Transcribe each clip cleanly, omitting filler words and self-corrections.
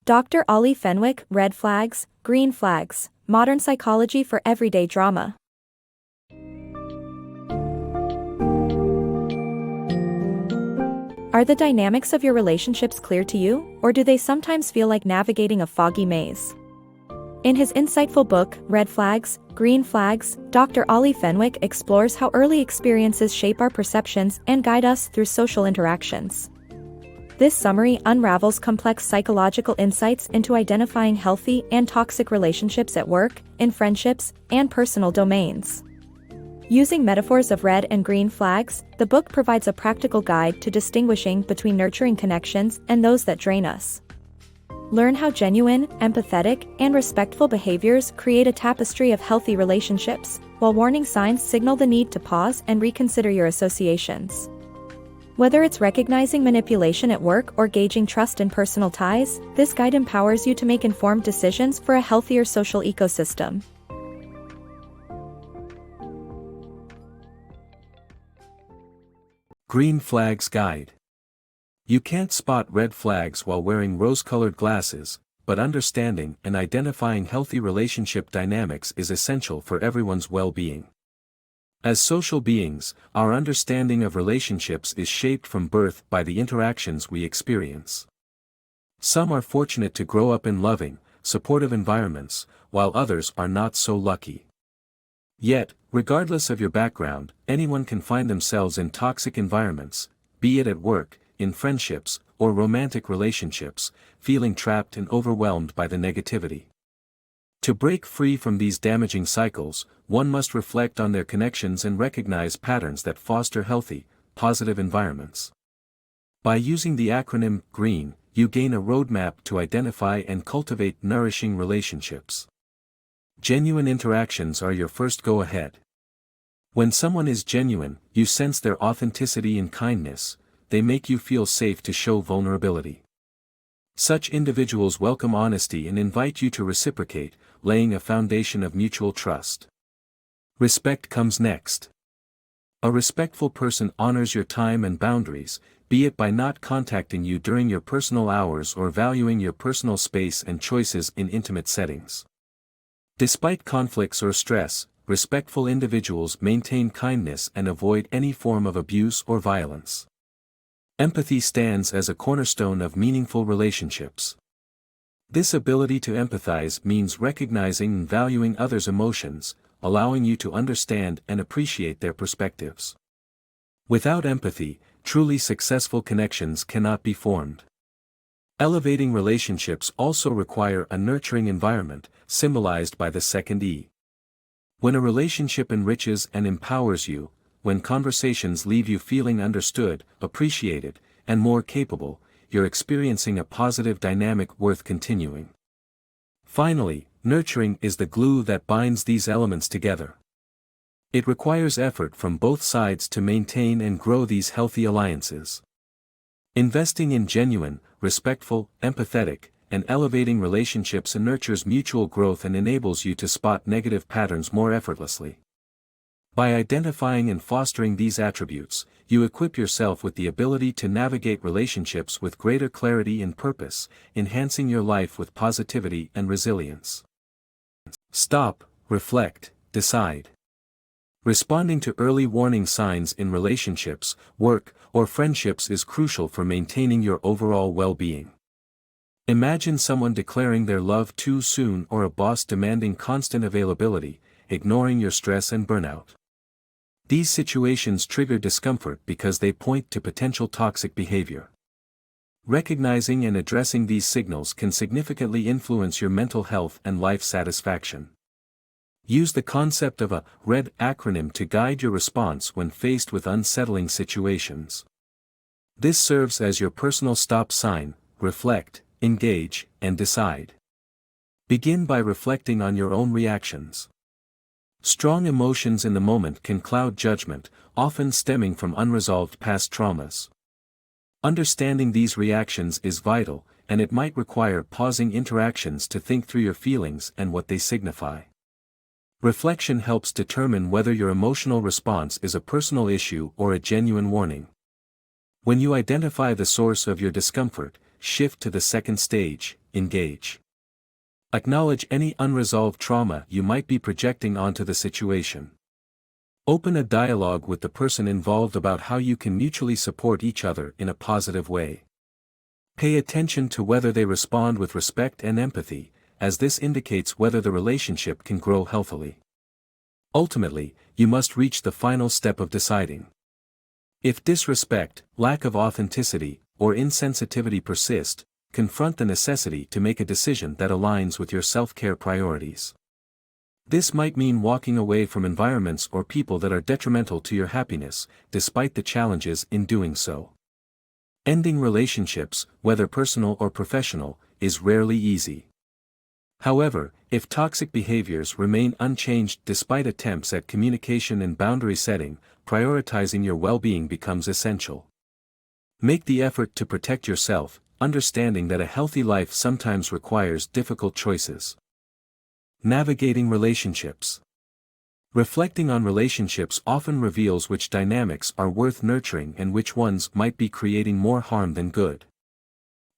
Dr. Ali Fenwick, Red Flags, Green Flags, Modern Psychology for Everyday Drama. Are the dynamics of your relationships clear to you, or do they sometimes feel like navigating a foggy maze? In his insightful book, Red Flags, Green Flags, Dr. Ali Fenwick explores how early experiences shape our perceptions and guide us through social interactions. This summary unravels complex psychological insights into identifying healthy and toxic relationships at work, in friendships, and personal domains. Using metaphors of red and green flags, the book provides a practical guide to distinguishing between nurturing connections and those that drain us. Learn how genuine, empathetic, and respectful behaviors create a tapestry of healthy relationships, while warning signs signal the need to pause and reconsider your associations. Whether it's recognizing manipulation at work or gauging trust in personal ties, this guide empowers you to make informed decisions for a healthier social ecosystem. Green Flags Guide. You can't spot red flags while wearing rose-colored glasses, but understanding and identifying healthy relationship dynamics is essential for everyone's well-being. As social beings, our understanding of relationships is shaped from birth by the interactions we experience. Some are fortunate to grow up in loving, supportive environments, while others are not so lucky. Yet, regardless of your background, anyone can find themselves in toxic environments, be it at work, in friendships, or romantic relationships, feeling trapped and overwhelmed by the negativity. To break free from these damaging cycles, one must reflect on their connections and recognize patterns that foster healthy, positive environments. By using the acronym GREEN, you gain a roadmap to identify and cultivate nourishing relationships. Genuine interactions are your first go-ahead. When someone is genuine, you sense their authenticity and kindness. They make you feel safe to show vulnerability. Such individuals welcome honesty and invite you to reciprocate, laying a foundation of mutual trust. Respect comes next. A respectful person honors your time and boundaries, be it by not contacting you during your personal hours or valuing your personal space and choices in intimate settings. Despite conflicts or stress, respectful individuals maintain kindness and avoid any form of abuse or violence. Empathy stands as a cornerstone of meaningful relationships. This ability to empathize means recognizing and valuing others' emotions, allowing you to understand and appreciate their perspectives. Without empathy, truly successful connections cannot be formed. Elevating relationships also require a nurturing environment, symbolized by the second E. When a relationship enriches and empowers you, when conversations leave you feeling understood, appreciated, and more capable, you're experiencing a positive dynamic worth continuing. Finally, nurturing is the glue that binds these elements together. It requires effort from both sides to maintain and grow these healthy alliances. Investing in genuine, respectful, empathetic, and elevating relationships nurtures mutual growth and enables you to spot negative patterns more effortlessly. By identifying and fostering these attributes, you equip yourself with the ability to navigate relationships with greater clarity and purpose, enhancing your life with positivity and resilience. Stop, reflect, decide. Responding to early warning signs in relationships, work, or friendships is crucial for maintaining your overall well-being. Imagine someone declaring their love too soon or a boss demanding constant availability, ignoring your stress and burnout. These situations trigger discomfort because they point to potential toxic behavior. Recognizing and addressing these signals can significantly influence your mental health and life satisfaction. Use the concept of a RED acronym to guide your response when faced with unsettling situations. This serves as your personal stop sign: reflect, engage, and decide. Begin by reflecting on your own reactions. Strong emotions in the moment can cloud judgment, often stemming from unresolved past traumas. Understanding these reactions is vital, and it might require pausing interactions to think through your feelings and what they signify. Reflection helps determine whether your emotional response is a personal issue or a genuine warning. When you identify the source of your discomfort, shift to the second stage, engage. Acknowledge any unresolved trauma you might be projecting onto the situation. Open a dialogue with the person involved about how you can mutually support each other in a positive way. Pay attention to whether they respond with respect and empathy, as this indicates whether the relationship can grow healthily. Ultimately, you must reach the final step of deciding. If disrespect, lack of authenticity, or insensitivity persist, confront the necessity to make a decision that aligns with your self-care priorities. This might mean walking away from environments or people that are detrimental to your happiness, despite the challenges in doing so. Ending relationships, whether personal or professional, is rarely easy. However, if toxic behaviors remain unchanged despite attempts at communication and boundary setting, prioritizing your well-being becomes essential. Make the effort to protect yourself, understanding that a healthy life sometimes requires difficult choices. Navigating relationships. Reflecting on relationships often reveals which dynamics are worth nurturing and which ones might be creating more harm than good.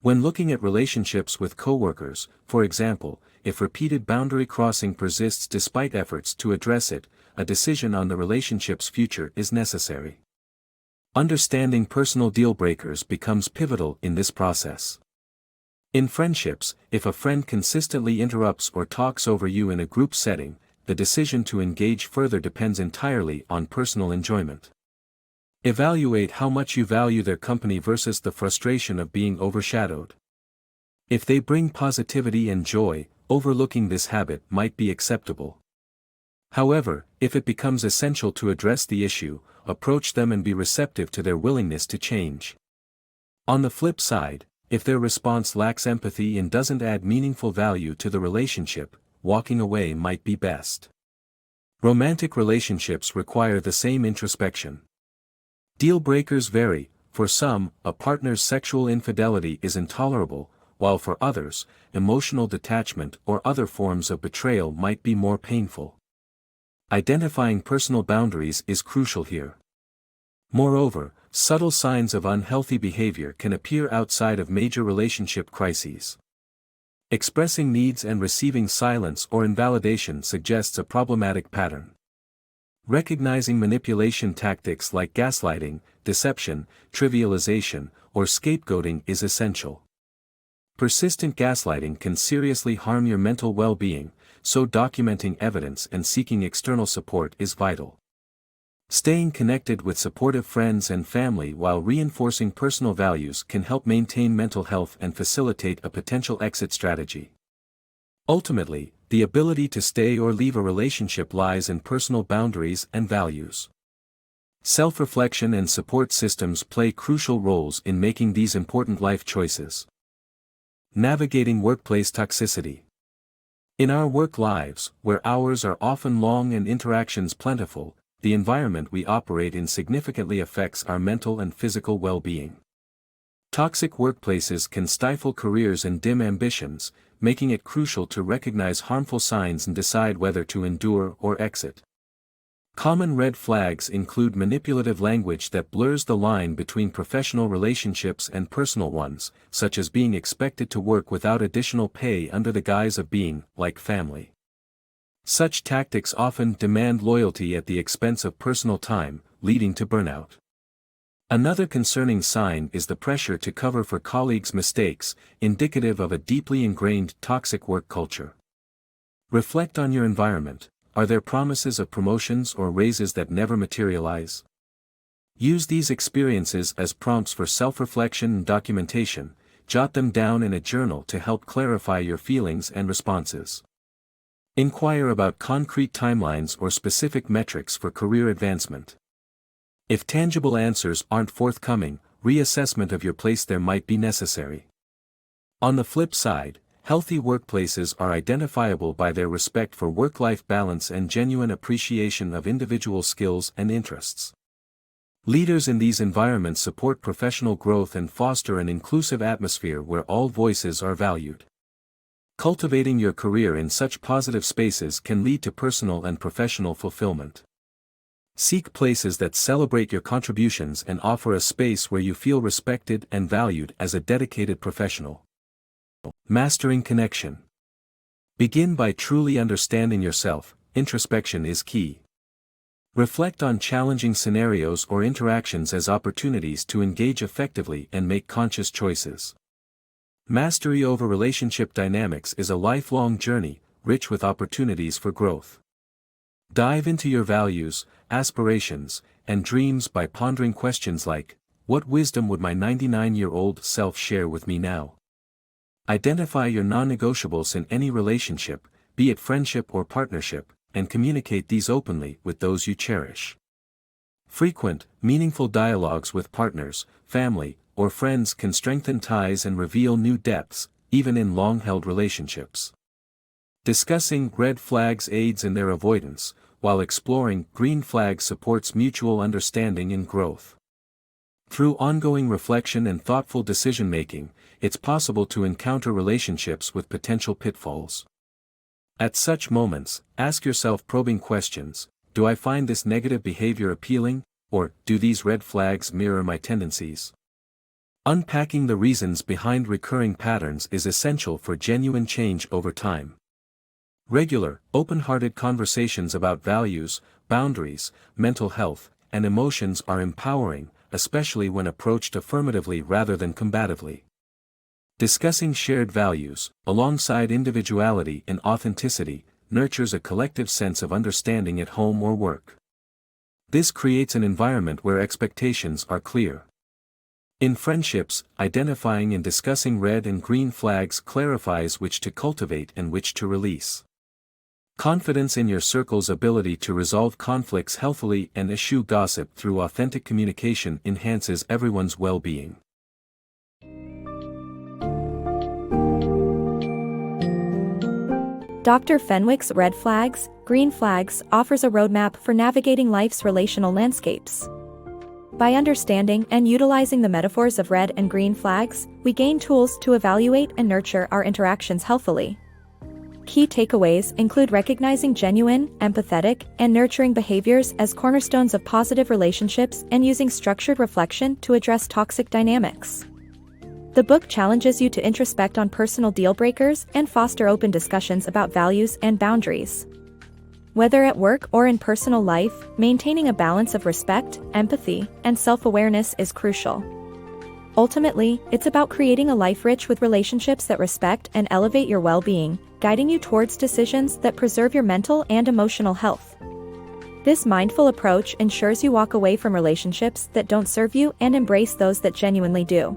When looking at relationships with coworkers, for example, if repeated boundary crossing persists despite efforts to address it, a decision on the relationship's future is necessary. Understanding personal deal breakers becomes pivotal in this process. In friendships, if a friend consistently interrupts or talks over you in a group setting, the decision to engage further depends entirely on personal enjoyment. Evaluate how much you value their company versus the frustration of being overshadowed. If they bring positivity and joy, overlooking this habit might be acceptable. However, if it becomes essential to address the issue, approach them and be receptive to their willingness to change. On the flip side, if their response lacks empathy and doesn't add meaningful value to the relationship, walking away might be best. Romantic relationships require the same introspection. Deal breakers vary. For some, a partner's sexual infidelity is intolerable, while for others, emotional detachment or other forms of betrayal might be more painful. Identifying personal boundaries is crucial here. Moreover, subtle signs of unhealthy behavior can appear outside of major relationship crises. Expressing needs and receiving silence or invalidation suggests a problematic pattern. Recognizing manipulation tactics like gaslighting, deception, trivialization, or scapegoating is essential. Persistent gaslighting can seriously harm your mental well-being, so documenting evidence and seeking external support is vital. Staying connected with supportive friends and family while reinforcing personal values can help maintain mental health and facilitate a potential exit strategy. Ultimately, the ability to stay or leave a relationship lies in personal boundaries and values. Self-reflection and support systems play crucial roles in making these important life choices. Navigating workplace toxicity. In our work lives, where hours are often long and interactions plentiful, the environment we operate in significantly affects our mental and physical well-being. Toxic workplaces can stifle careers and dim ambitions, making it crucial to recognize harmful signs and decide whether to endure or exit. Common red flags include manipulative language that blurs the line between professional relationships and personal ones, such as being expected to work without additional pay under the guise of being like family. Such tactics often demand loyalty at the expense of personal time, leading to burnout. Another concerning sign is the pressure to cover for colleagues' mistakes, indicative of a deeply ingrained toxic work culture. Reflect on your environment. Are there promises of promotions or raises that never materialize? Use these experiences as prompts for self-reflection and documentation. Jot them down in a journal to help clarify your feelings and responses. Inquire about concrete timelines or specific metrics for career advancement. If tangible answers aren't forthcoming, reassessment of your place there might be necessary. On the flip side, healthy workplaces are identifiable by their respect for work-life balance and genuine appreciation of individual skills and interests. Leaders in these environments support professional growth and foster an inclusive atmosphere where all voices are valued. Cultivating your career in such positive spaces can lead to personal and professional fulfillment. Seek places that celebrate your contributions and offer a space where you feel respected and valued as a dedicated professional. Mastering connection. Begin by truly understanding yourself. Introspection is key. Reflect on challenging scenarios or interactions as opportunities to engage effectively and make conscious choices. Mastery over relationship dynamics is a lifelong journey, rich with opportunities for growth. Dive into your values, aspirations, and dreams by pondering questions like, what wisdom would my 99-year-old self share with me now? Identify your non-negotiables in any relationship, be it friendship or partnership, and communicate these openly with those you cherish. Frequent, meaningful dialogues with partners, family, or friends can strengthen ties and reveal new depths, even in long-held relationships. Discussing red flags aids in their avoidance, while exploring green flags supports mutual understanding and growth. Through ongoing reflection and thoughtful decision-making, it's possible to encounter relationships with potential pitfalls. At such moments, ask yourself probing questions: do I find this negative behavior appealing, or do these red flags mirror my tendencies? Unpacking the reasons behind recurring patterns is essential for genuine change over time. Regular, open-hearted conversations about values, boundaries, mental health, and emotions are empowering, especially when approached affirmatively rather than combatively. Discussing shared values, alongside individuality and authenticity, nurtures a collective sense of understanding at home or work. This creates an environment where expectations are clear. In friendships, identifying and discussing red and green flags clarifies which to cultivate and which to release. Confidence in your circle's ability to resolve conflicts healthily and eschew gossip through authentic communication enhances everyone's well-being. Dr. Fenwick's Red Flags, Green Flags offers a roadmap for navigating life's relational landscapes. By understanding and utilizing the metaphors of red and green flags, we gain tools to evaluate and nurture our interactions healthily. Key takeaways include recognizing genuine, empathetic, and nurturing behaviors as cornerstones of positive relationships and using structured reflection to address toxic dynamics. The book challenges you to introspect on personal deal breakers and foster open discussions about values and boundaries. Whether at work or in personal life, maintaining a balance of respect, empathy, and self-awareness is crucial. Ultimately, it's about creating a life rich with relationships that respect and elevate your well-being, guiding you towards decisions that preserve your mental and emotional health. This mindful approach ensures you walk away from relationships that don't serve you and embrace those that genuinely do.